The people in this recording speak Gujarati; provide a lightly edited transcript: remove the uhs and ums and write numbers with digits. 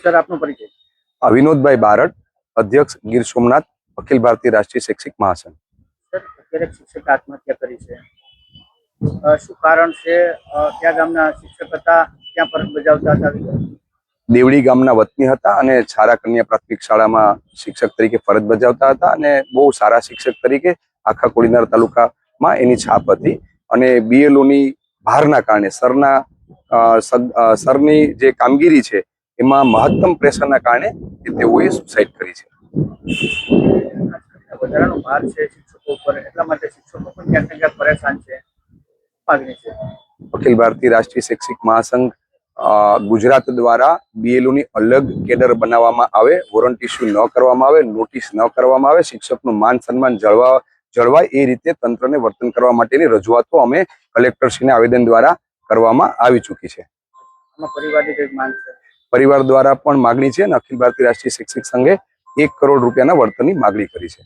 सर आपनो परिचय। વિનોદભાઈ બારડ, અધ્યક્ષ ગીર સોમનાથ અખિલ ભારતીય રાષ્ટ્રીય શૈક્ષિક મહાસંઘ। સર અત્યારે શિક્ષક આત્મહત્યા કરી છે, શું કારણ છે? ક્યાં ગામના શિક્ષક હતા, ક્યાં ફરજ બજાવતા હતા? દેવડી ગામના વતની હતા અને છારા કન્યા પ્રાથમિક શાળામાં શિક્ષક તરીકે ફરજ બજાવતા હતા અને બહુ સારા શિક્ષક તરીકે આખા કોડીનાર તાલુકામાં એની છાપ હતી અને બીએલઓની ભારના કારણે સરની જે કામગીરી છે એમાં મહત્તમ પ્રેશરના કારણે તેઓએ સુસાઇડ કરી છે। વધારાનો ભાર છે શિક્ષકો ઉપર, એટલા માટે શિક્ષકો પણ ક્યાંક ને ક્યાંક પરેશાન છે, માગણી છે। અખિલ ભારતીય રાષ્ટ્રીય શૈક્ષિક મહાસંઘ ગુજરાત દ્વારા બીએલઓની અલગ કેડર બનાવવામાં આવે, વોરંટ ઇસ્યુ ન કરવામાં આવે, નોટિસ ન કરવામાં આવે, શિક્ષકનું માન સન્માન જળવાય એ રીતે તંત્રને વર્તન કરવા માટેની રજૂઆતો અમે કલેક્ટરશ્રીને આવેદન દ્વારા કરવામાં આવી ચૂકી છે। પરિવારની કઈક માંગ છે? પરિવાર દ્વારા પણ માગણી છે અને અખિલ ભારતીય રાષ્ટ્રીય શૈક્ષિક સંઘે 1 કરોડ રૂપિયાના વળતરની માગણી કરી છે।